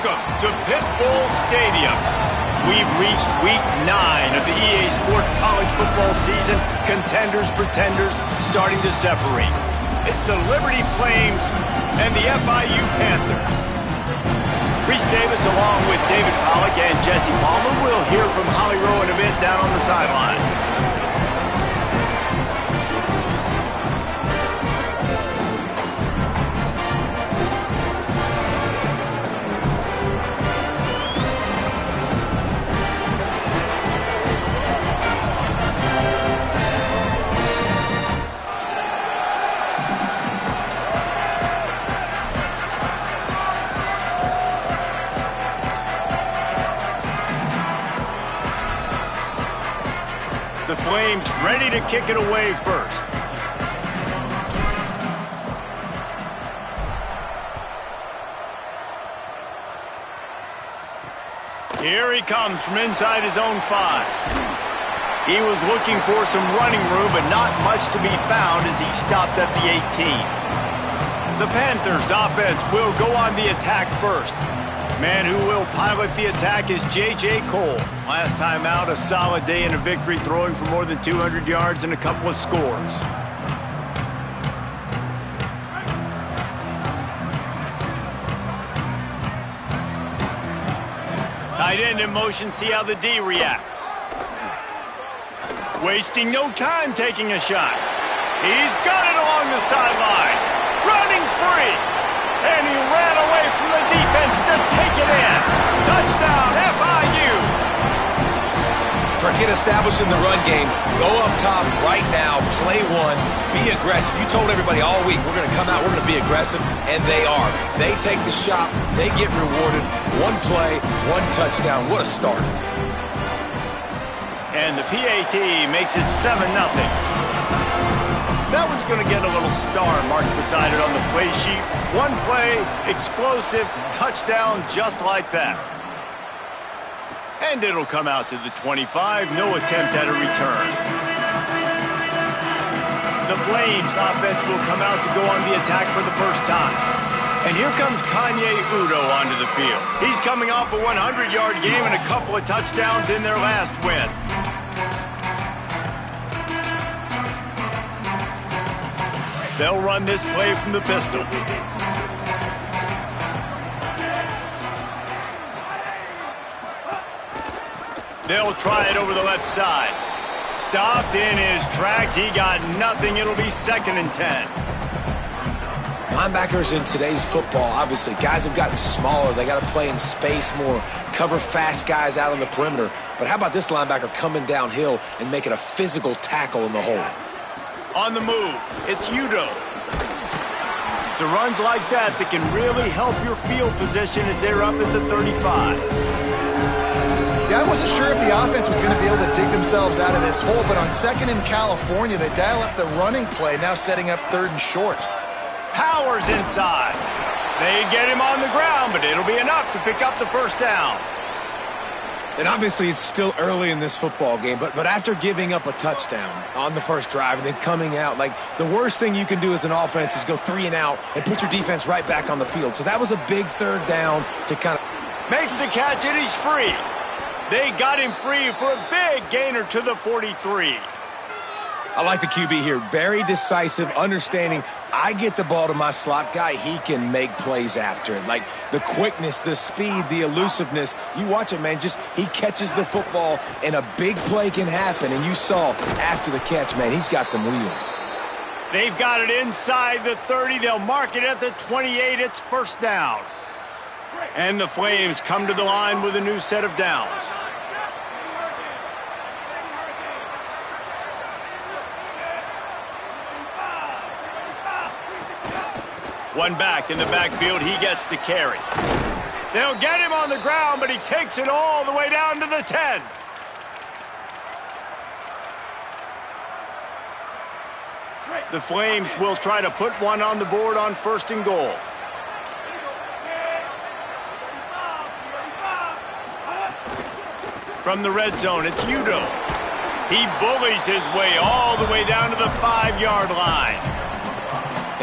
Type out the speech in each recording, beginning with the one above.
Welcome to Pitbull Stadium. We've reached week 9 of the EA Sports College football season. Contenders, pretenders, starting to separate. It's the Liberty Flames and the FIU Panthers. Reese Davis along with David Pollack and Jesse Palmer. We'll hear from Holly Rowe in a bit down on the sideline. The Flames ready to kick it away first. Here he comes from inside his own 5. He was looking for some running room, but not much to be found as he stopped at the 18. The Panthers' offense will go on the attack first. Man who will pilot the attack is J.J. Cole. Last time out, a solid day and a victory, throwing for more than 200 yards and a couple of scores. Tight end in motion, see how the D reacts. Wasting no time taking a shot. He's got it along the sideline. Running free. And he ran away from the defense to take it in. Touchdown, FIU. Forget establishing the run game. Go up top right now. Play one. Be aggressive. You told everybody all week, we're going to come out, we're going to be aggressive, and they are. They take the shot. They get rewarded. One play, one touchdown. What a start. And the PAT makes it 7-0. That one's going to get a little star marked beside it on the play sheet. One play, explosive, touchdown just like that. And it'll come out to the 25, no attempt at a return. The Flames offense will come out to go on the attack for the first time. And here comes Kanye Udo onto the field. He's coming off a 100-yard game and a couple of touchdowns in their last win. They'll run this play from the pistol. They'll try it over the left side. Stopped in his tracks. He got nothing. It'll be 2nd and 10. Linebackers in today's football, obviously, guys have gotten smaller. They got to play in space more, cover fast guys out on the perimeter. But how about this linebacker coming downhill and making a physical tackle in the hole? On the move, it's Udo. It's the runs like that that can really help your field position as they're up at the 35. Yeah, I wasn't sure if the offense was going to be able to dig themselves out of this hole, but on 2nd in California, they dial up the running play, now setting up 3rd and short. Powers inside. They get him on the ground, but it'll be enough to pick up the first down. And obviously it's still early in this football game, but after giving up a touchdown on the first drive and then coming out, like, the worst thing you can do as an offense is go 3 and out and put your defense right back on the field. So that was a big 3rd down to kind of... Makes the catch and he's free. They got him free for a big gainer to the 43. I like the QB here. Very decisive, understanding I get the ball to my slot guy, he can make plays after it. Like the quickness, the speed, the elusiveness. You watch it, man, just he catches the football and a big play can happen. And you saw after the catch, man, he's got some wheels. They've got it inside the 30. They'll mark it at the 28. It's 1st down. And the Flames come to the line with a new set of downs. One back in the backfield, he gets the carry. They'll get him on the ground, but he takes it all the way down to the 10. The Flames will try to put one on the board on 1st and goal. From the red zone, it's Udo. He bullies his way all the way down to the 5-yard line.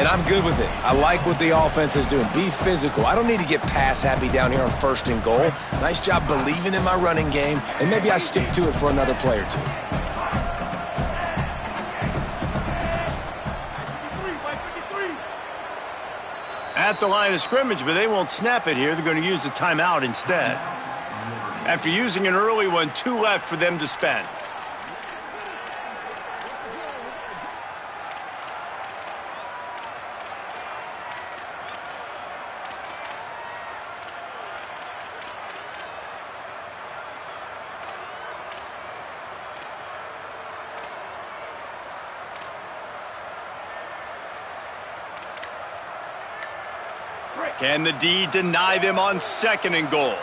And I'm good with it. I like what the offense is doing. Be physical. I don't need to get pass happy down here on 1st and goal. Nice job believing in my running game, and maybe I stick to it for another play or two. At the line of scrimmage, but they won't snap it here. They're going to use the timeout instead. After using an early one, 2 left for them to spend. Can the D deny them on 2nd and goal?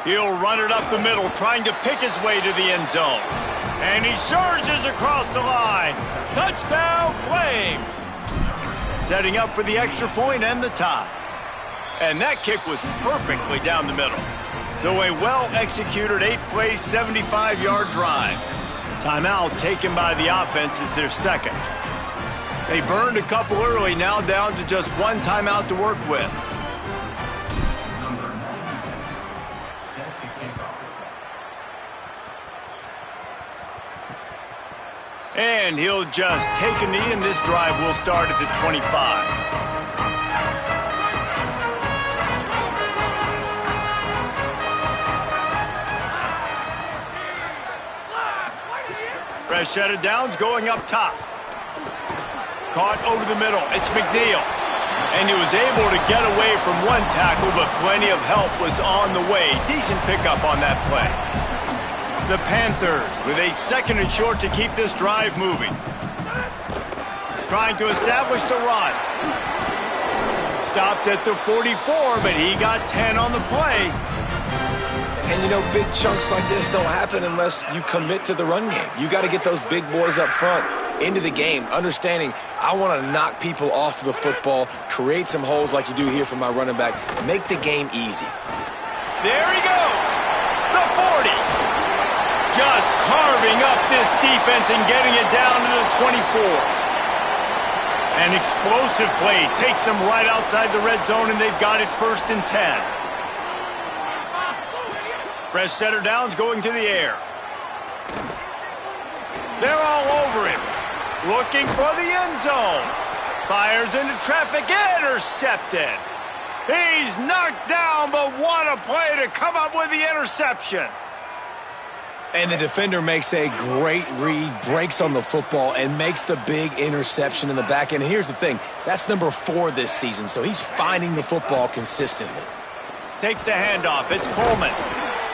He'll run it up the middle, trying to pick his way to the end zone. And he surges across the line. Touchdown, Flames! Setting up for the extra point and the tie. And that kick was perfectly down the middle. So a well-executed 8-play, 75-yard drive. Timeout taken by the offense is their 2nd. They burned a couple early, now down to just 1 timeout to work with. And he'll just take a knee, and this drive will start at the 25. Fresh set of downs going up top. Caught over the middle. It's McNeil. And he was able to get away from 1 tackle, but plenty of help was on the way. Decent pickup on that play. The Panthers with a 2nd and short to keep this drive moving. Trying to establish the run. Stopped at the 44, but he got 10 on the play. And, you know, big chunks like this don't happen unless you commit to the run game. You got to get those big boys up front into the game, understanding I want to knock people off the football, create some holes like you do here for my running back, make the game easy. There he goes, the 40. Just carving up this defense and getting it down to the 24. An explosive play takes them right outside the red zone, and they've got it 1st and 10. Fresh set of downs going to the air. They're all over him. Looking for the end zone. Fires into traffic. Intercepted. He's knocked down, but what a play to come up with the interception. And the defender makes a great read, breaks on the football, and makes the big interception in the back end. And here's the thing. That's number 4 this season, so he's finding the football consistently. Takes the handoff. It's Coleman.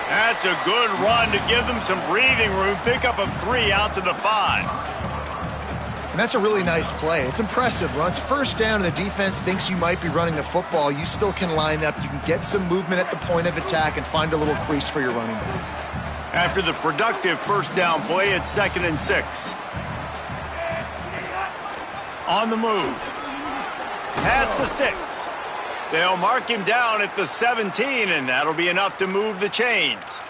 That's a good run to give them some breathing room. Pickup of 3 out to the 5. And that's a really nice play. It's impressive. Runs 1st down, and the defense thinks you might be running the football. You still can line up. You can get some movement at the point of attack and find a little crease for your running back. After the productive 1st down play, it's 2nd and 6. On the move. Past the 6. They'll mark him down at the 17, and that'll be enough to move the chains.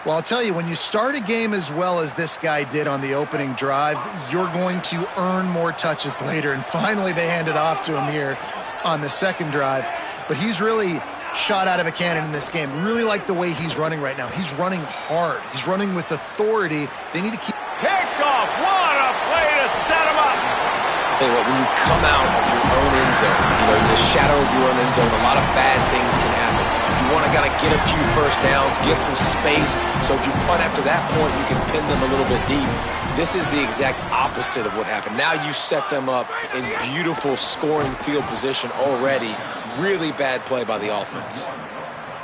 Well, I'll tell you, when you start a game as well as this guy did on the opening drive, you're going to earn more touches later. And finally, they hand it off to him here on the 2nd drive. But he's really shot out of a cannon in this game. Really like the way he's running right now. He's running hard. He's running with authority. They need to keep... Picked off. What a play to set him up. I'll tell you what, when you come out of your own end zone, you know, in the shadow of your own end zone, a lot of bad things can happen. You want to get a few 1st downs, get some space, so if you punt after that point, you can pin them a little bit deep. This is the exact opposite of what happened. Now you set them up in beautiful scoring field position already. Really bad play by the offense.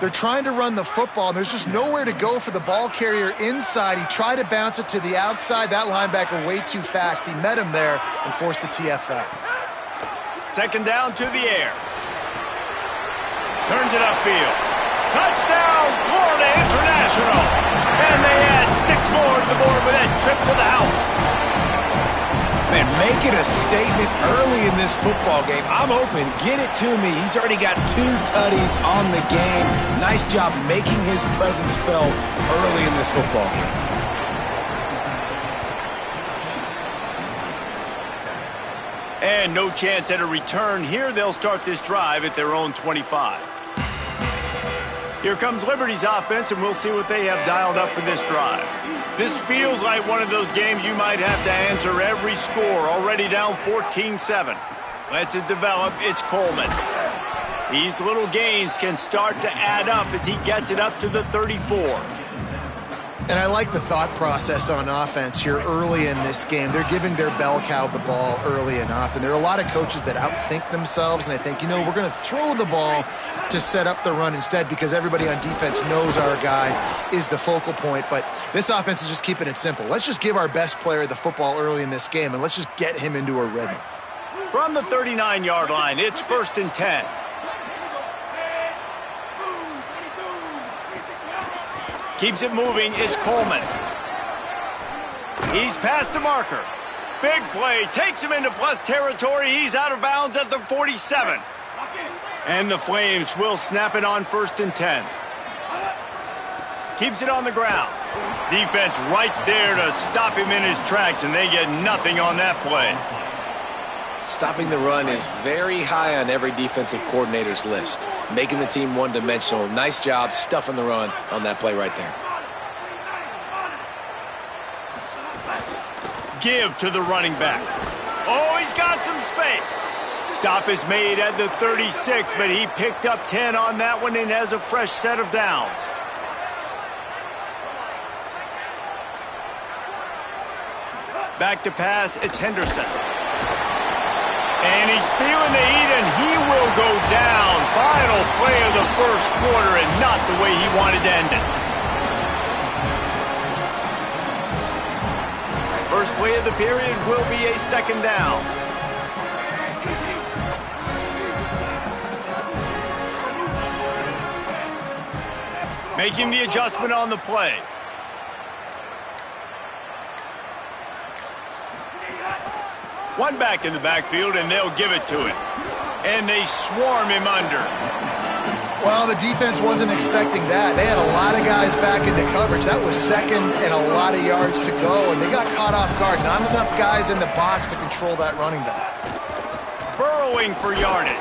They're trying to run the football, and there's just nowhere to go for the ball carrier inside. He tried to bounce it to the outside. That linebacker way too fast. He met him there and forced the TFL. 2nd down to the air. Turns it upfield. Touchdown, Florida International. And they add 6 more to the board with that trip to the house. Man, making a statement early in this football game. I'm open. Get it to me. He's already got 2 tutties on the game. Nice job making his presence felt early in this football game. And no chance at a return here. They'll start this drive at their own 25. Here comes Liberty's offense, and we'll see what they have dialed up for this drive. This feels like one of those games you might have to answer every score. Already down 14-7. Lets it develop. It's Coleman. These little gains can start to add up as he gets it up to the 34. And I like the thought process on offense here early in this game. They're giving their bell cow the ball early and often. There are a lot of coaches that outthink themselves, and they think, we're going to throw the ball to set up the run instead because everybody on defense knows our guy is the focal point. But this offense is just keeping it simple. Let's just give our best player the football early in this game, and let's just get him into a rhythm. From the 39-yard line, it's 1st and 10. Keeps it moving. It's Coleman. He's past the marker. Big play. Takes him into plus territory. He's out of bounds at the 47. And the Flames will snap it on 1st and 10. Keeps it on the ground. Defense right there to stop him in his tracks, and they get nothing on that play. Stopping the run is very high on every defensive coordinator's list. Making the team one-dimensional. Nice job stuffing the run on that play right there. Give to the running back. Oh, he's got some space. Stop is made at the 36, but he picked up 10 on that one and has a fresh set of downs. Back to pass, it's Henderson. And he's feeling the heat, and he will go down. Final play of the first quarter, and not the way he wanted to end it. First play of the period will be a 2nd down. Making the adjustment on the play. One back in the backfield, and they'll give it to him. And they swarm him under. Well, the defense wasn't expecting that. They had a lot of guys back into coverage. That was 2nd and a lot of yards to go, and they got caught off guard. Not enough guys in the box to control that running back. Burrowing for yardage.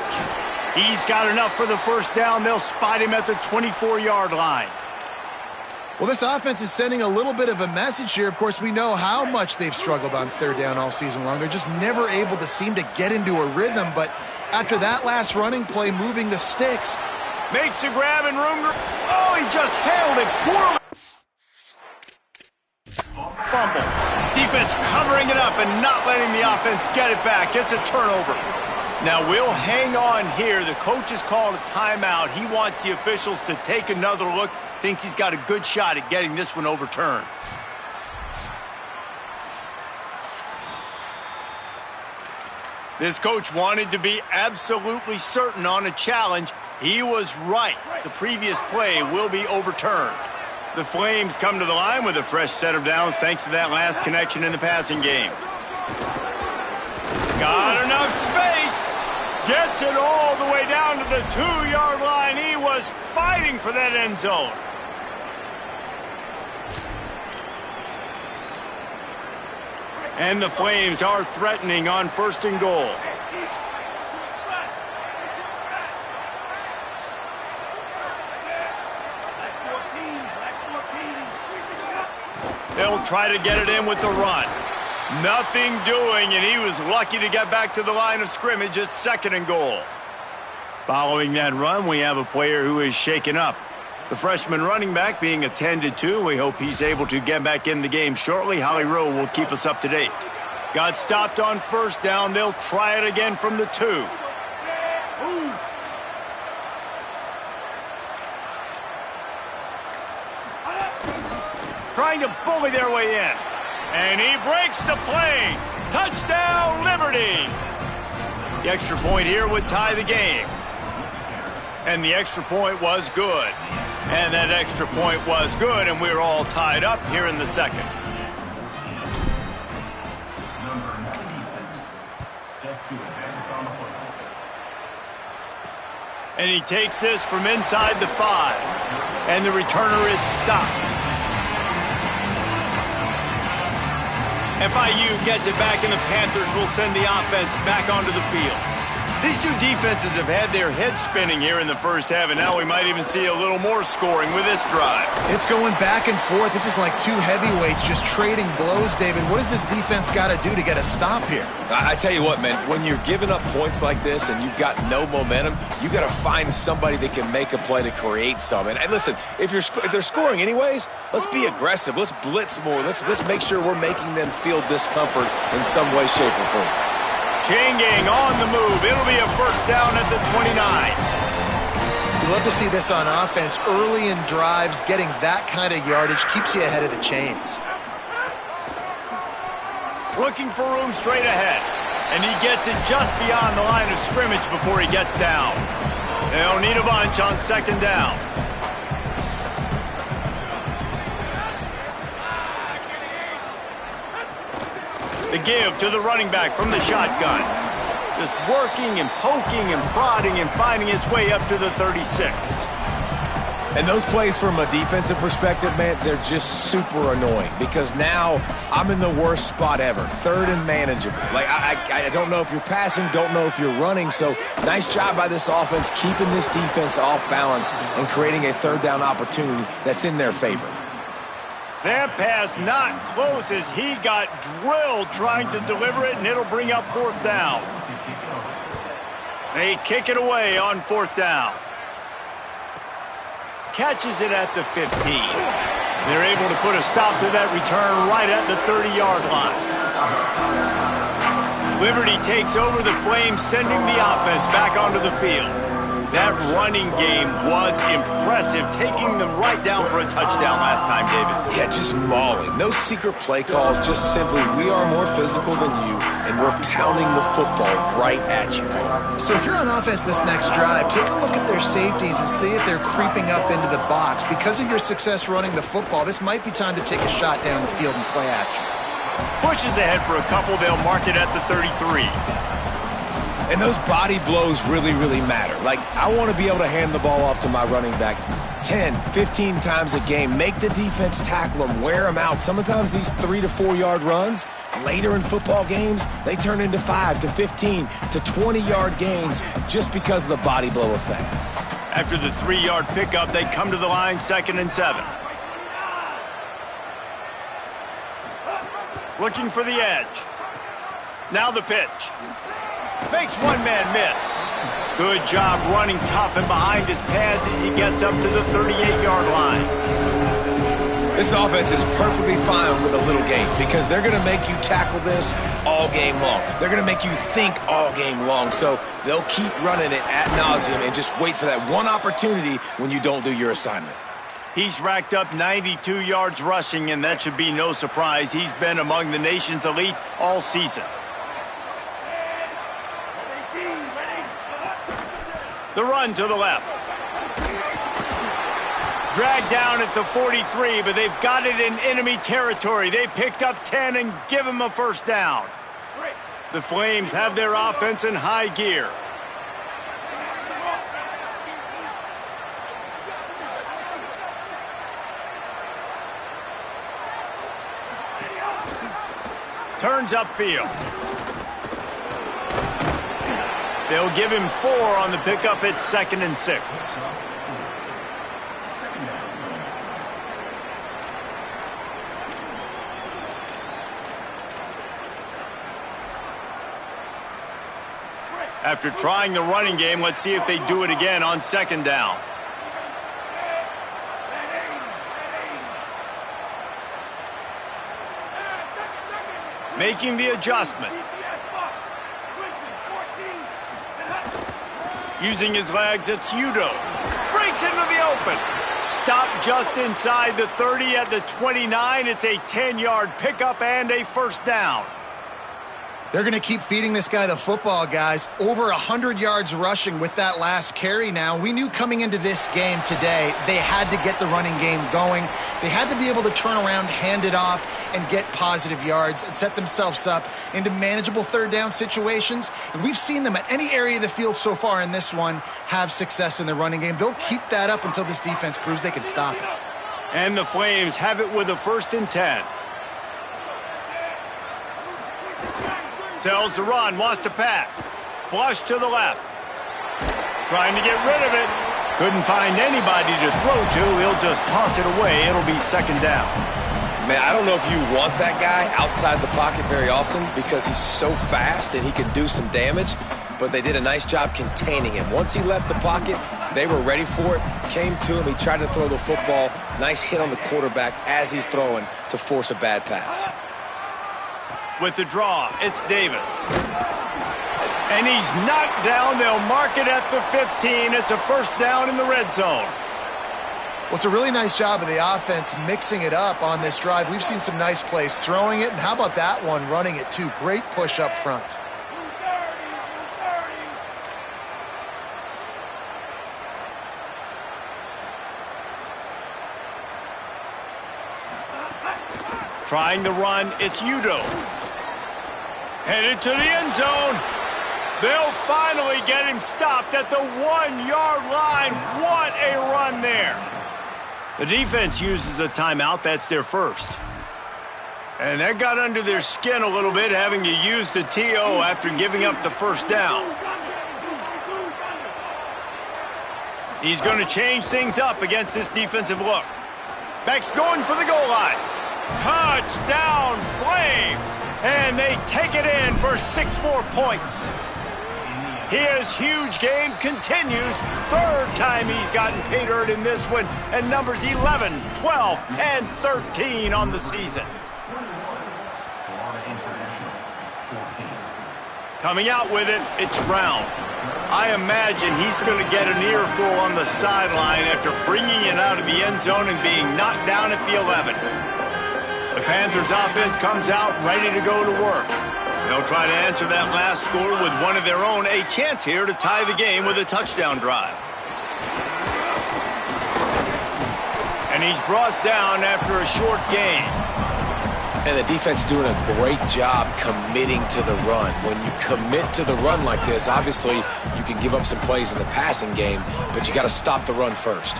He's got enough for the 1st down. They'll spot him at the 24-yard line. Well, this offense is sending a little bit of a message here. Of course, we know how much they've struggled on 3rd down all season long. They're just never able to seem to get into a rhythm. But after that last running play, moving the sticks. Makes a grab and room. Oh, he just handled it poorly. Fumble. Defense covering it up and not letting the offense get it back. It's a turnover. Now, we'll hang on here. The coach has called a timeout. He wants the officials to take another look. Thinks he's got a good shot at getting this one overturned. This coach wanted to be absolutely certain on a challenge. He was right. The previous play will be overturned. The Flames come to the line with a fresh set of downs thanks to that last connection in the passing game. Got enough space. Gets it all the way down to the 2-yard line. He was fighting for that end zone. And the Flames are threatening on 1st and goal. They'll try to get it in with the run. Nothing doing, and he was lucky to get back to the line of scrimmage at 2nd and goal. Following that run, we have a player who is shaken up. The freshman running back being attended to. We hope he's able to get back in the game shortly. Holly Rowe will keep us up to date. Got stopped on 1st down. They'll try it again from the 2. Trying to bully their way in. And he breaks the play. Touchdown, Liberty. The extra point here would tie the game. And the extra point was good. And that extra point was good, and we're all tied up here in the 2nd. Number 96, set to advance on the football. And he takes this from inside the 5. And the returner is stopped. FIU gets it back, and the Panthers will send the offense back onto the field. These two defenses have had their heads spinning here in the first half, and now we might even see a little more scoring with this drive. It's going back and forth. This is like two heavyweights just trading blows, David. What does this defense got to do to get a stop here? I tell you what, man, when you're giving up points like this and you've got no momentum, you got to find somebody that can make a play to create some. And listen, if they're scoring anyways, let's be aggressive. Let's blitz more. Let's make sure we're making them feel discomfort in some way, shape, or form. Chain gang on the move. It'll be a first down at the 29. You love to see this on offense. Early in drives, getting that kind of yardage keeps you ahead of the chains. Looking for room straight ahead. And he gets it just beyond the line of scrimmage before he gets down. They'll need a bunch on second down. The give to the running back from the shotgun. Just working and poking and prodding and finding his way up to the 36. And those plays from a defensive perspective, man, they're just super annoying because now I'm in the worst spot ever, third and manageable. Like, I don't know if you're passing, don't know if you're running, so nice job by this offense keeping this defense off balance and creating a third down opportunity that's in their favor. That pass not close as he got drilled trying to deliver it, and it'll bring up fourth down. They kick it away on fourth down. Catches it at the 15. They're able to put a stop to that return right at the 30-yard line. Liberty takes over the Flames, sending the offense back onto the field. That running game was impressive, taking them right down for a touchdown last time, David. Yeah, just mauling. No secret play calls, just simply we are more physical than you, and we're pounding the football right at you. So if you're on offense this next drive, take a look at their safeties and see if they're creeping up into the box. Because of your success running the football, this might be time to take a shot down the field and play action. Pushes ahead for a couple. They'll mark it at the 33. And those body blows really, really matter. Like, I want to be able to hand the ball off to my running back 10, 15 times a game. Make the defense tackle them, wear them out. Sometimes these 3 to 4 yard runs, later in football games, they turn into 5 to 15 to 20 yard gains just because of the body blow effect. After the 3-yard pickup, they come to the line, 2nd and 7. Looking for the edge. Now the pitch. Makes one man miss. Good job running tough and behind his pads as he gets up to the 38-yard line. This offense is perfectly fine with a little game because they're going to make you tackle this all game long. They're going to make you think all game long. So they'll keep running it ad nauseum and just wait for that one opportunity when you don't do your assignment. He's racked up 92 yards rushing, and that should be no surprise. He's been among the nation's elite all season. The run to the left. Dragged down at the 43, but they've got it in enemy territory. They picked up 10 and give him a first down. The Flames have their offense in high gear. Turns upfield. They'll give him 4 on the pickup at 2nd and 6. After trying the running game, let's see if they do it again on 2nd down. Making the adjustment. Using his legs, it's Udo. Breaks into the open. Stopped just inside the 30 at the 29. It's a 10-yard pickup and a first down. They're going to keep feeding this guy the football, guys. Over 100 yards rushing with that last carry now. We knew coming into this game today, they had to get the running game going. They had to be able to turn around, hand it off, and get positive yards and set themselves up into manageable third down situations. And we've seen them at any area of the field so far in this one have success in the running game. They'll keep that up until this defense proves they can stop it. And the Flames have it with a 1st and 10. Tells the run, wants to pass. Flush to the left. Trying to get rid of it. Couldn't find anybody to throw to. He'll just toss it away. It'll be second down. Man, I don't know if you want that guy outside the pocket very often because he's so fast and he can do some damage, but they did a nice job containing him. Once he left the pocket, they were ready for it, came to him, he tried to throw the football. Nice hit on the quarterback as he's throwing to force a bad pass. With the draw, it's Davis. And he's knocked down. They'll mark it at the 15. It's a first down in the red zone. Well, it's a really nice job of the offense mixing it up on this drive. We've seen some nice plays throwing it, and how about that one running it too? Great push up front. Trying the run, it's Udo. Headed to the end zone. They'll finally get him stopped at the 1-yard line. What a run there. The defense uses a timeout. That's their first. And that got under their skin a little bit, having to use the TO after giving up the first down. He's going to change things up against this defensive look. Beck's going for the goal line. Touchdown, Flames! And they take it in for 6 more points. His huge game continues. Third time he's gotten pay dirt in this one. And numbers 11, 12, and 13 on the season. Coming out with it, it's Brown. I imagine he's going to get an earful on the sideline after bringing it out of the end zone and being knocked down at the 11. The Panthers offense comes out ready to go to work. They'll try to answer that last score with one of their own. A chance here to tie the game with a touchdown drive. And he's brought down after a short gain. And the defense doing a great job committing to the run. When you commit to the run like this, obviously you can give up some plays in the passing game, but you got to stop the run first.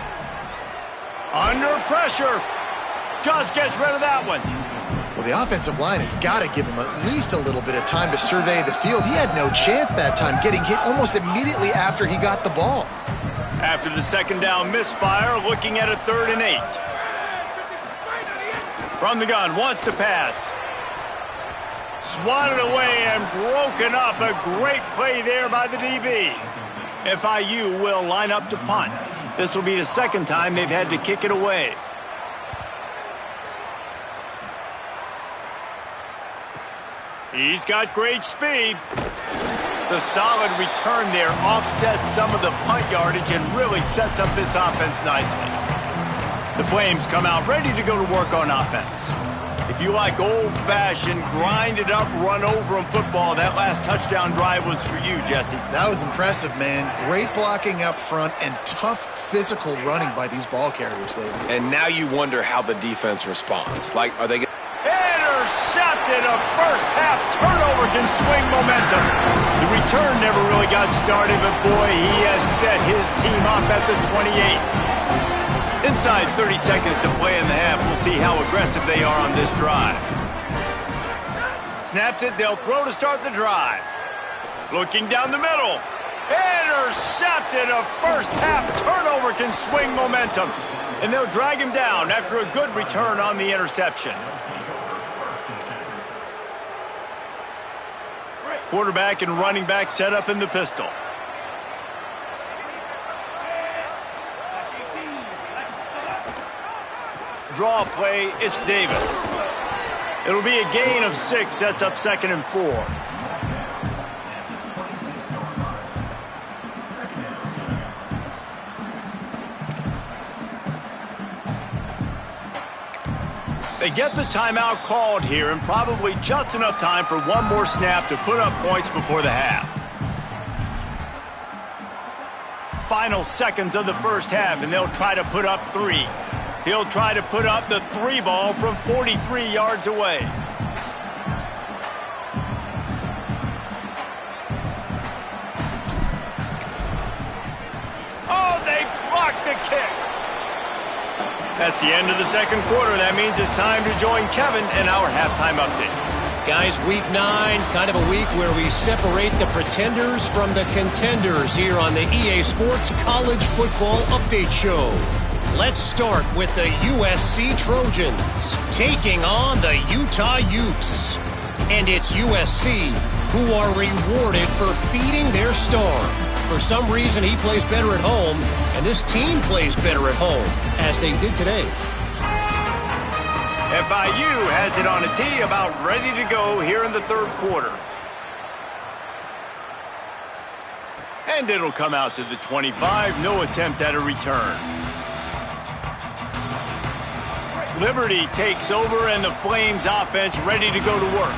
Under pressure. Just gets rid of that one. Well, the offensive line has got to give him at least a little bit of time to survey the field. He had no chance that time, getting hit almost immediately after he got the ball. After the second down misfire, looking at a 3rd and 8. From the gun, wants to pass. Swatted away and broken up. A great play there by the DB. FIU will line up to punt. This will be the second time they've had to kick it away. He's got great speed. The solid return there offsets some of the punt yardage and really sets up this offense nicely. The Flames come out ready to go to work on offense. If you like old-fashioned, grind-it-up, run-over-'em football, that last touchdown drive was for you, Jesse. That was impressive, man. Great blocking up front and tough physical running by these ball carriers lately. And now you wonder how the defense responds. Like, are they going to... Intercepted. A first-half turnover can swing momentum. The return never really got started, but boy, he has set his team up at the 28. Inside 30 seconds to play in the half. We'll see how aggressive they are on this drive. Snaps it. They'll throw to start the drive. Looking down the middle. Intercepted. A first-half turnover can swing momentum. And they'll drag him down after a good return on the interception. Quarterback and running back set up in the pistol. Draw play, it's Davis. It'll be a gain of 6, sets up 2nd and 4. They get the timeout called here and probably just enough time for one more snap to put up points before the half. Final seconds of the first half, and they'll try to put up 3. He'll try to put up the 3 ball from 43 yards away. Oh, they blocked the kick. That's the end of the second quarter. That means it's time to join Kevin in our halftime update. Guys, week 9, kind of a week where we separate the pretenders from the contenders here on the EA Sports College Football Update Show. Let's start with the USC Trojans taking on the Utah Utes. And it's USC who are rewarded for feeding their star. For some reason, he plays better at home, and this team plays better at home, as they did today. FIU has it on a tee, about ready to go here in the third quarter. And it'll come out to the 25, no attempt at a return. Liberty takes over, and the Flames offense ready to go to work.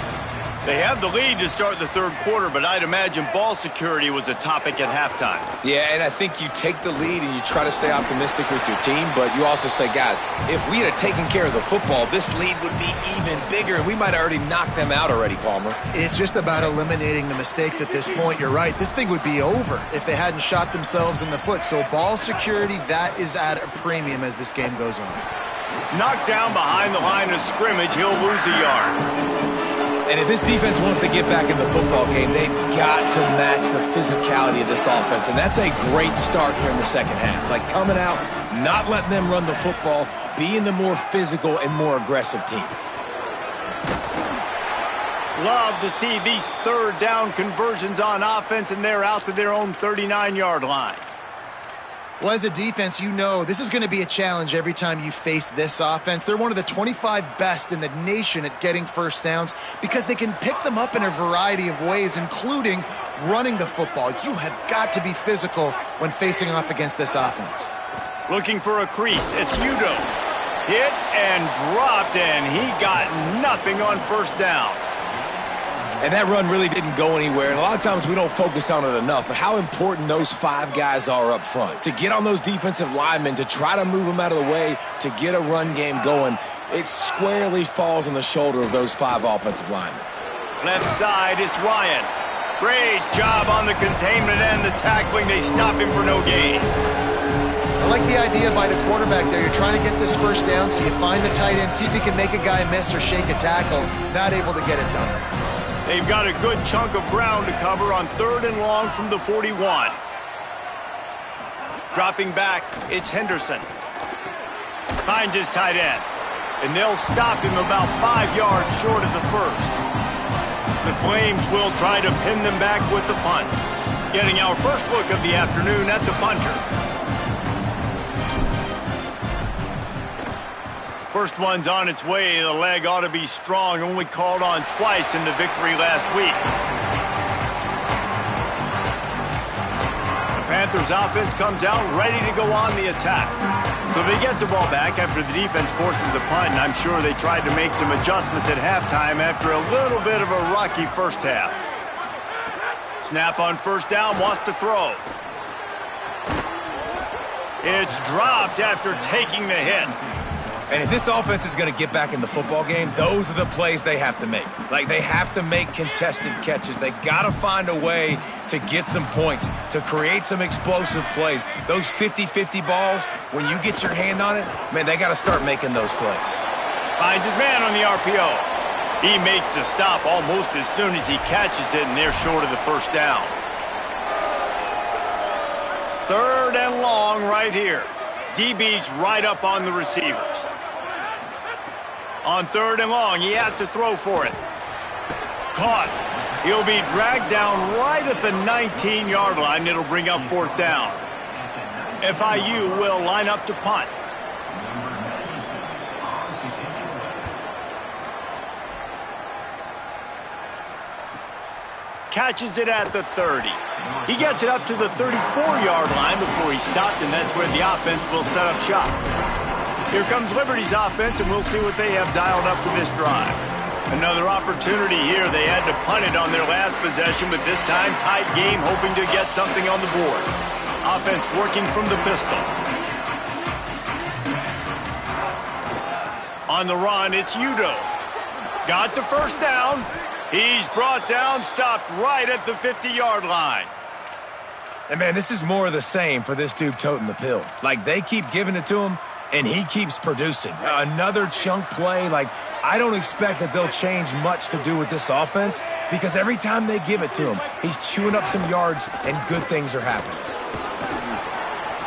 They have the lead to start the third quarter, but I'd imagine ball security was a topic at halftime. Yeah, and I think you take the lead and you try to stay optimistic with your team, but you also say, guys, if we had taken care of the football, this lead would be even bigger, and we might have already knocked them out already, Palmer. It's just about eliminating the mistakes at this point. You're right. This thing would be over if they hadn't shot themselves in the foot. So ball security, that is at a premium as this game goes on. Knocked down behind the line of scrimmage, he'll lose a yard. And if this defense wants to get back in the football game, they've got to match the physicality of this offense. And that's a great start here in the second half. Like coming out, not letting them run the football, being the more physical and more aggressive team. Love to see these third down conversions on offense, and they're out to their own 39-yard line. Well, as a defense, you know this is going to be a challenge every time you face this offense. They're one of the 25 best in the nation at getting first downs because they can pick them up in a variety of ways, including running the football. You have got to be physical when facing off against this offense. Looking for a crease. It's Udo. Hit and dropped, and he got nothing on first down. And that run really didn't go anywhere. And a lot of times we don't focus on it enough, but how important those 5 guys are up front. To get on those defensive linemen, to try to move them out of the way, to get a run game going, it squarely falls on the shoulder of those 5 offensive linemen. Left side, it's Ryan. Great job on the containment and the tackling. They stop him for no gain. I like the idea by the quarterback there. You're trying to get this first down, so you find the tight end, see if you can make a guy miss or shake a tackle. Not able to get it done. They've got a good chunk of ground to cover on 3rd and long from the 41. Dropping back, it's Henderson. Finds his tight end. And they'll stop him about 5 yards short of the first. The Flames will try to pin them back with the punt. Getting our first look of the afternoon at the punter. First one's on its way. The leg ought to be strong. Only called on twice in the victory last week. The Panthers offense comes out ready to go on the attack. So they get the ball back after the defense forces a punt. And I'm sure they tried to make some adjustments at halftime after a little bit of a rocky first half. Snap on first down, wants to throw. It's dropped after taking the hit. And if this offense is going to get back in the football game, those are the plays they have to make. Like, they have to make contested catches. They got to find a way to get some points, to create some explosive plays. Those 50-50 balls, when you get your hand on it, man, they got to start making those plays. Finds his man on the RPO. He makes the stop almost as soon as he catches it, and they're short of the first down. 3rd and long right here. DB's right up on the receivers. On 3rd and long, he has to throw for it. Caught. He'll be dragged down right at the 19-yard line. It'll bring up 4th down. FIU will line up to punt. Catches it at the 30. He gets it up to the 34-yard line before he stopped, and that's where the offense will set up shop. Here comes Liberty's offense, and we'll see what they have dialed up for this drive. Another opportunity here. They had to punt it on their last possession, but this time tight game, hoping to get something on the board. Offense working from the pistol. On the run, it's Udo. Got the first down. He's brought down, stopped right at the 50-yard line. And, man, this is more of the same for this dude toting the pill. Like, they keep giving it to him, And he keeps producing. Another chunk play. Like, I don't expect that they'll change much to do with this offense because every time they give it to him, he's chewing up some yards and good things are happening.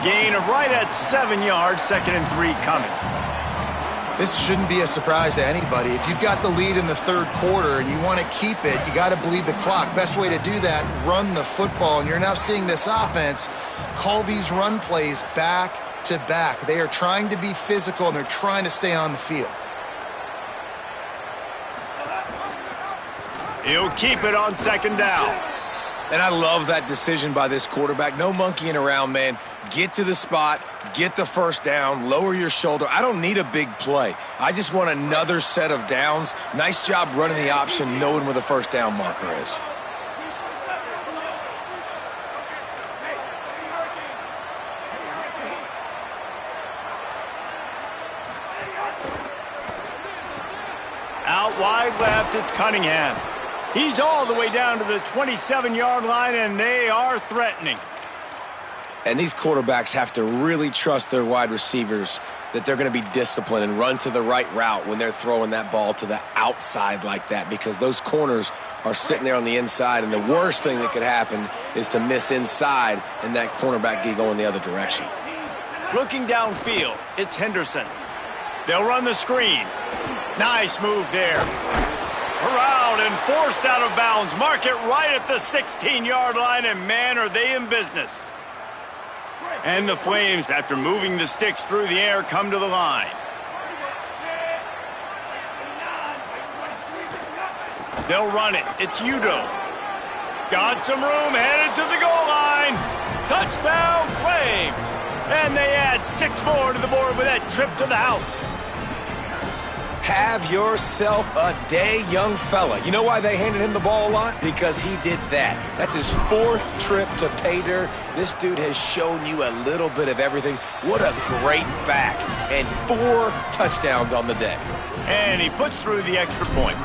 Gain of right at 7 yards, 2nd and 3 coming. This shouldn't be a surprise to anybody. If you've got the lead in the third quarter and you want to keep it, you got to bleed the clock. Best way to do that, run the football. And you're now seeing this offense call these run plays back to back. They are trying to be physical and they're trying to stay on the field. He'll keep it on 2nd down. And I love that decision by this quarterback. No monkeying around, man. Get to the spot, get the first down, lower your shoulder. I don't need a big play. I just want another set of downs. Nice job running the option, knowing where the first down marker is. Out wide left, it's Cunningham. He's all the way down to the 27-yard line, and they are threatening. And these quarterbacks have to really trust their wide receivers that they're going to be disciplined and run to the right route when they're throwing that ball to the outside like that, because those corners are sitting there on the inside, and the worst thing that could happen is to miss inside and that cornerback get going the other direction. Looking downfield, it's Henderson. They'll run the screen. Nice move there. Around and forced out of bounds. Mark it right at the 16-yard line, and man, are they in business. And the Flames, after moving the sticks through the air, come to the line. They'll run it. It's Udo. Got some room, headed to the goal line. Touchdown, Flames. And they add 6 more to the board with that trip to the house. Have yourself a day, young fella. You know why they handed him the ball a lot? Because he did that. That's his 4th trip to pay dirt. This dude has shown you a little bit of everything. What a great back. And 4 touchdowns on the day. And he puts through the extra point.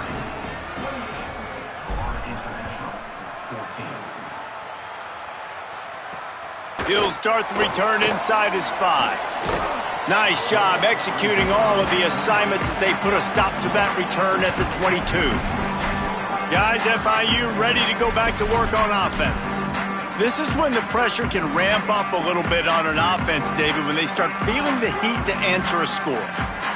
He'll start the return inside his 5. Nice job executing all of the assignments as they put a stop to that return at the 22. Guys, FIU ready to go back to work on offense. This is when the pressure can ramp up a little bit on an offense, David, when they start feeling the heat to answer a score.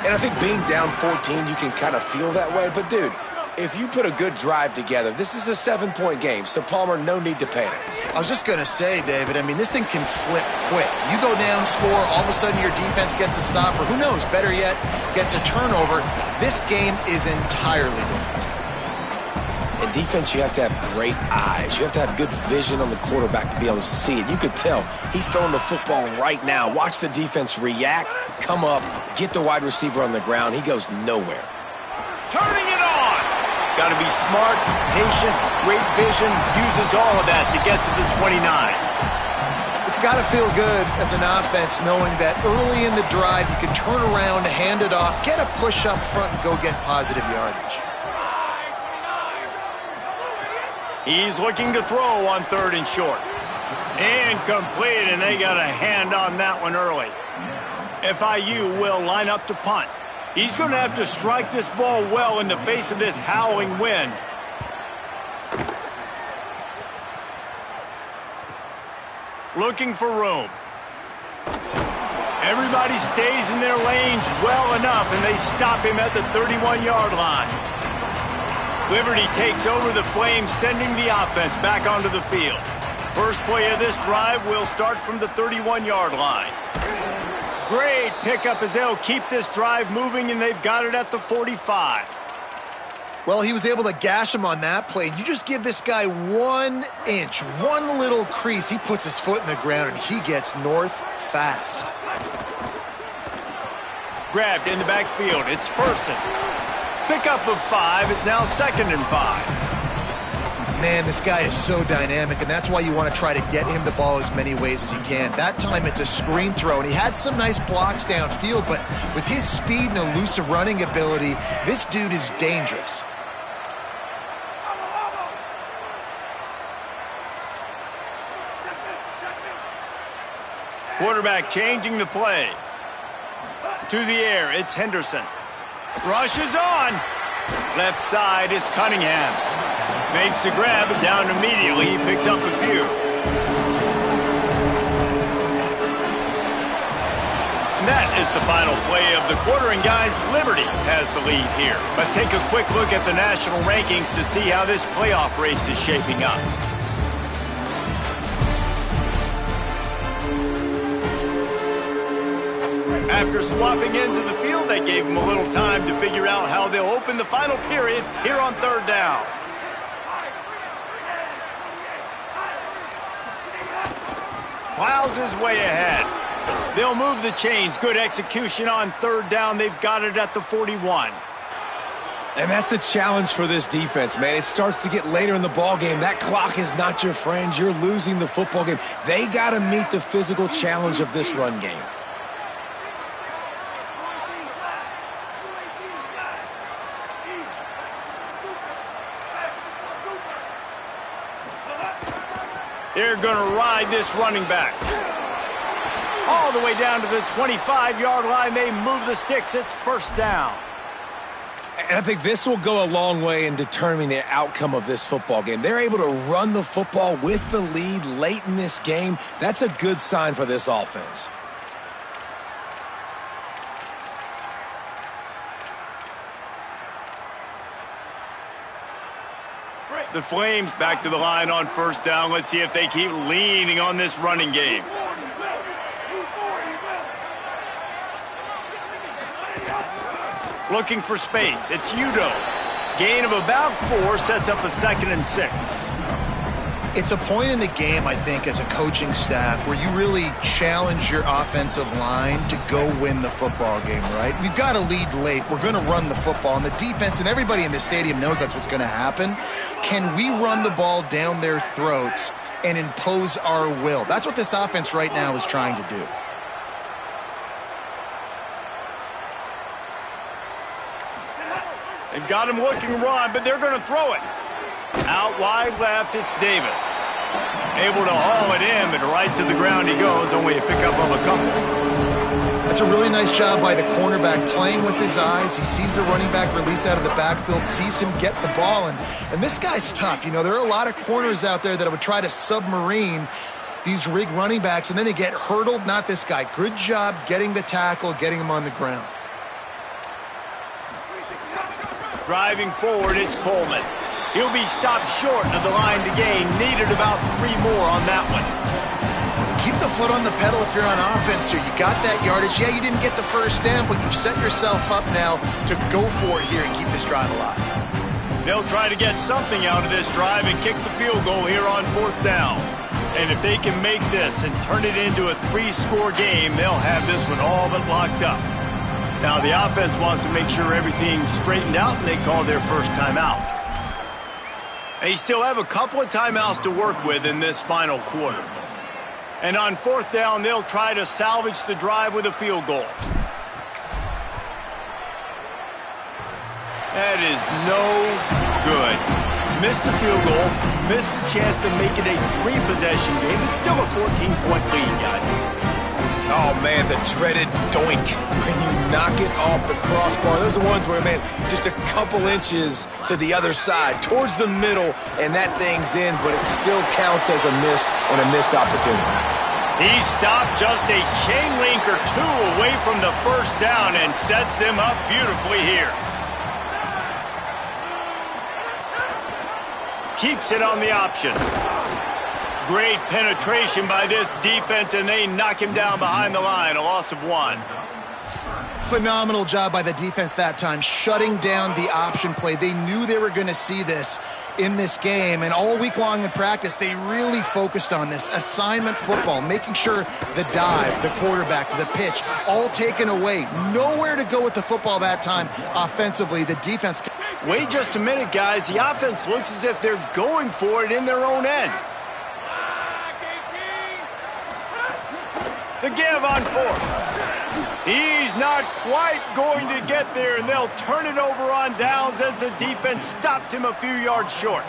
And I think being down 14, you can kind of feel that way. But, dude, if you put a good drive together, this is a 7-point game, so Palmer, no need to panic. I was just going to say, David, I mean, this thing can flip quick. You go down, score, all of a sudden your defense gets a stop, or who knows, better yet, gets a turnover. This game is entirely different. In defense, you have to have great eyes. You have to have good vision on the quarterback to be able to see it. You could tell he's throwing the football right now. Watch the defense react, come up, get the wide receiver on the ground. He goes nowhere. Turning it on! Got to be smart, patient, great vision, uses all of that to get to the 29. It's got to feel good as an offense knowing that early in the drive you can turn around, hand it off, get a push up front, and go get positive yardage. He's looking to throw on 3rd and short. Incomplete, and they got a hand on that one early. FIU will line up to punt. He's going to have to strike this ball well in the face of this howling wind. Looking for room. Everybody stays in their lanes well enough, and they stop him at the 31-yard line. Liberty takes over the Flames, sending the offense back onto the field. First play of this drive will start from the 31-yard line. Great pickup as they'll keep this drive moving, and they've got it at the 45. Well, he was able to gash him on that play. You just give this guy 1 inch, one little crease. He puts his foot in the ground, and he gets north fast. Grabbed in the backfield. It's Person. Pickup of 5 is now 2nd and 5. Man, this guy is so dynamic, and that's why you want to try to get him the ball as many ways as you can. That time it's a screen throw, and he had some nice blocks downfield, but with his speed and elusive running ability, this dude is dangerous. Quarterback changing the play. To the air, it's Henderson. Rushes on. Left side is Cunningham. Makes the grab and down immediately. He picks up a few. And that is the final play of the quarter. And guys, Liberty has the lead here. Let's take a quick look at the national rankings to see how this playoff race is shaping up. After swapping into the field, that gave them a little time to figure out how they'll open the final period here on third down. Plows his way ahead. They'll move the chains. Good execution on third down. They've got it at the 41. And that's the challenge for this defense, man. It starts to get later in the ball game. That clock is not your friend. You're losing the football game. They got to meet the physical challenge of this run game. They're going to ride this running back. All the way down to the 25-yard line. They move the sticks. It's first down. And I think this will go a long way in determining the outcome of this football game. They're able to run the football with the lead late in this game. That's a good sign for this offense. The Flames back to the line on first down. Let's see if they keep leaning on this running game. Looking for space. It's Udo. Gain of about 4 sets up a 2nd and 6. It's a point in the game, I think, as a coaching staff where you really challenge your offensive line to go win the football game, right? We've got to lead late. We're going to run the football. And the defense and everybody in the stadium knows that's what's going to happen. Can we run the ball down their throats and impose our will? That's what this offense right now is trying to do. They've got him looking run, but they're going to throw it. Out wide left, it's Davis. Able to haul it in, but right to the ground he goes. Only a pickup of a couple. That's a really nice job by the cornerback, playing with his eyes. He sees the running back release out of the backfield, sees him get the ball. And this guy's tough. You know, there are a lot of corners out there that would try to submarine these rig running backs, and then they get hurdled. Not this guy. Good job getting the tackle, getting him on the ground. Driving forward, it's Coleman. He'll be stopped short of the line to gain. Needed about 3 more on that one. Keep the foot on the pedal if you're on offense here. You got that yardage. Yeah, you didn't get the first down, but you've set yourself up now to go for it here and keep this drive alive. They'll try to get something out of this drive and kick the field goal here on 4th down. And if they can make this and turn it into a 3-score game, they'll have this one all but locked up. Now, the offense wants to make sure everything's straightened out, and they call their first timeout. They still have a couple of timeouts to work with in this final quarter. And on 4th down, they'll try to salvage the drive with a field goal. That is no good. Missed the field goal, missed the chance to make it a 3-possession game. It's still a 14-point lead, guys. Oh, man, the dreaded doink. When you knock it off the crossbar. Those are the ones where, man, just a couple inches to the other side, towards the middle, and that thing's in, but it still counts as a missed opportunity. He stopped just a chain link or 2 away from the first down and sets them up beautifully here. Keeps it on the option. Great penetration by this defense, and they knock him down behind the line. A loss of 1. Phenomenal job by the defense that time, shutting down the option play. They knew they were going to see this in this game, and all week long in practice, they really focused on this assignment football, making sure the dive, the quarterback, the pitch, all taken away. Nowhere to go with the football that time offensively. The defense... Wait just a minute, guys. The offense looks as if they're going for it in their own end. The give on 4th. He's not quite going to get there, and they'll turn it over on downs as the defense stops him a few yards short.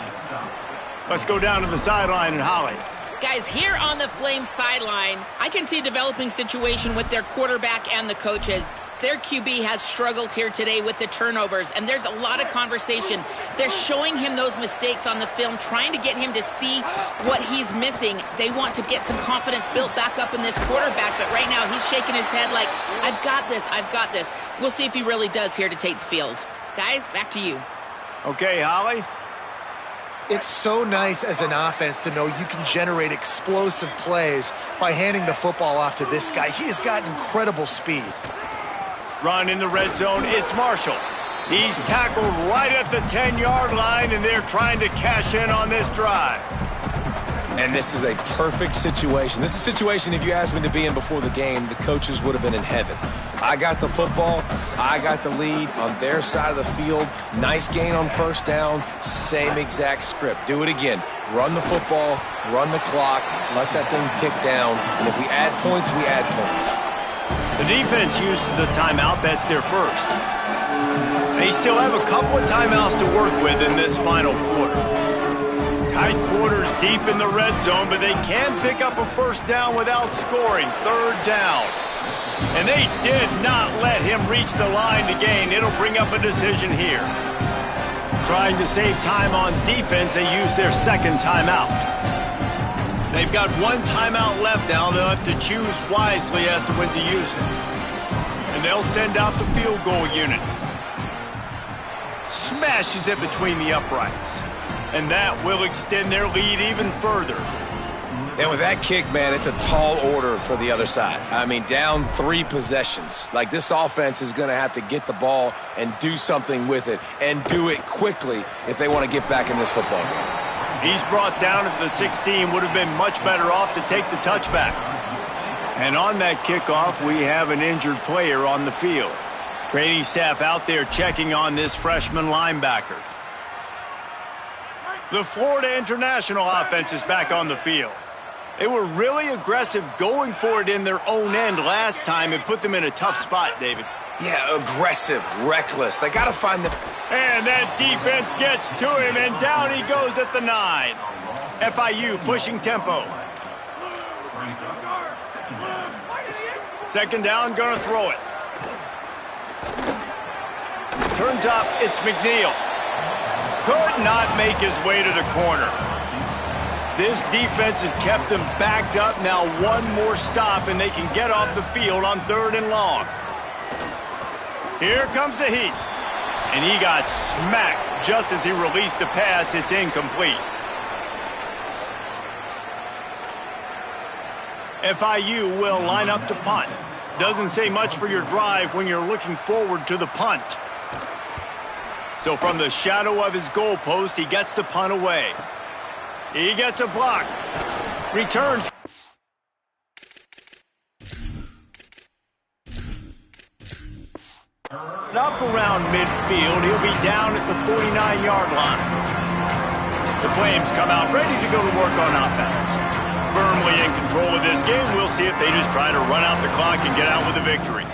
Let's go down to the sideline and Holly. Guys, here on the Flames sideline, I can see a developing situation with their quarterback and the coaches. Their QB has struggled here today with the turnovers, and there's a lot of conversation. They're showing him those mistakes on the film, trying to get him to see what he's missing. They want to get some confidence built back up in this quarterback, but right now he's shaking his head like, I've got this, I've got this. We'll see if he really does here to take the field. Guys, back to you. Okay, Holly. It's so nice as an offense to know you can generate explosive plays by handing the football off to this guy. He has got incredible speed. Run in the red zone. It's Marshall. He's tackled right at the 10-yard line, and they're trying to cash in on this drive. And this is a perfect situation. This is a situation, if you asked me to be in before the game, the coaches would have been in heaven. I got the football. I got the lead on their side of the field. Nice gain on first down. Same exact script. Do it again. Run the football, run the clock, let that thing tick down. And if we add points, we add points. The defense uses a timeout. That's their first. They still have a couple of timeouts to work with in this final quarter. Tight quarters deep in the red zone, but they can pick up a first down without scoring. Third down. And they did not let him reach the line to gain. It'll bring up a decision here. Trying to save time on defense, they use their second timeout. They've got one timeout left now. They'll have to choose wisely as to when to use it. And they'll send out the field goal unit. Smashes it between the uprights. And that will extend their lead even further. And with that kick, man, it's a tall order for the other side. I mean, down 3 possessions. Like, this offense is going to have to get the ball and do something with it, and do it quickly if they want to get back in this football game. He's brought down at the 16. Would have been much better off to take the touchback. And on that kickoff, we have an injured player on the field. Training staff out there checking on this freshman linebacker. The Florida International offense is back on the field. They were really aggressive going for it in their own end last time. It put them in a tough spot, David. Yeah, aggressive, reckless. They got to find the... And that defense gets to him, and down he goes at the 9. FIU pushing tempo. Second down, gonna throw it. Turns up, it's McNeil. Could not make his way to the corner. This defense has kept them backed up. Now one more stop, and they can get off the field on 3rd and long. Here comes the heat. And he got smacked just as he released the pass. It's incomplete. FIU will line up to punt. Doesn't say much for your drive when you're looking forward to the punt. So from the shadow of his goalpost, he gets the punt away. He gets a block. Returns. Up around midfield, he'll be down at the 49-yard line. The Flames come out ready to go to work on offense. Firmly in control of this game. We'll see if they just try to run out the clock and get out with a victory.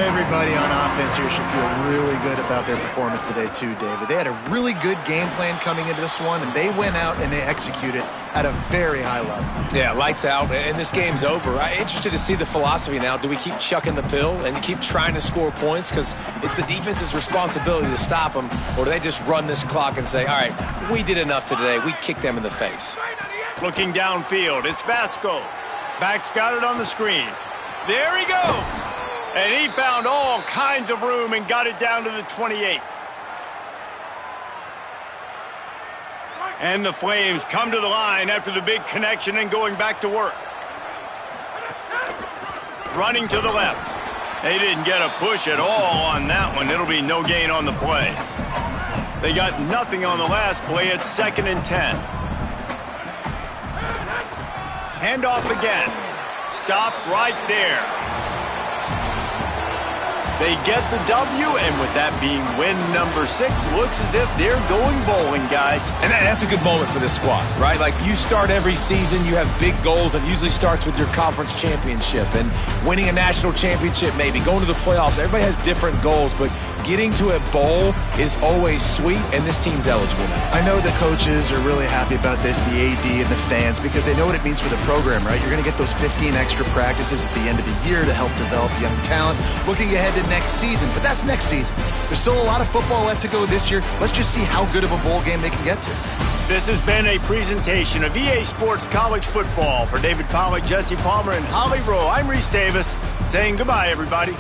Everybody on offense here should feel really good about their performance today too, David. They had a really good game plan coming into this one, and they went out and they executed at a very high level. Yeah, lights out, and this game's over. I'm interested to see the philosophy now. Do we keep chucking the pill and keep trying to score points because it's the defense's responsibility to stop them, or do they just run this clock and say, all right, we did enough today. We kicked them in the face. Looking downfield, it's Vasco. Back's got it on the screen. There he goes. And he found all kinds of room and got it down to the 28. And the Flames come to the line after the big connection and going back to work. Running to the left. They didn't get a push at all on that one. It'll be no gain on the play. They got nothing on the last play. It's 2nd and 10. Handoff again. Stopped right there. They get the W, and with that being win number 6, looks as if they're going bowling, guys. And that's a good moment for this squad, right? Like, you start every season, you have big goals, and usually starts with your conference championship and winning a national championship, maybe going to the playoffs. Everybody has different goals, but getting to a bowl is always sweet, and this team's eligible now. I know the coaches are really happy about this, the AD and the fans, because they know what it means for the program, right? You're going to get those 15 extra practices at the end of the year to help develop young talent, looking ahead to next season. But that's next season. There's still a lot of football left to go this year. Let's just see how good of a bowl game they can get to. This has been a presentation of EA Sports College Football. For David Pollack, Jesse Palmer, and Holly Rowe, I'm Reese Davis, saying goodbye, everybody.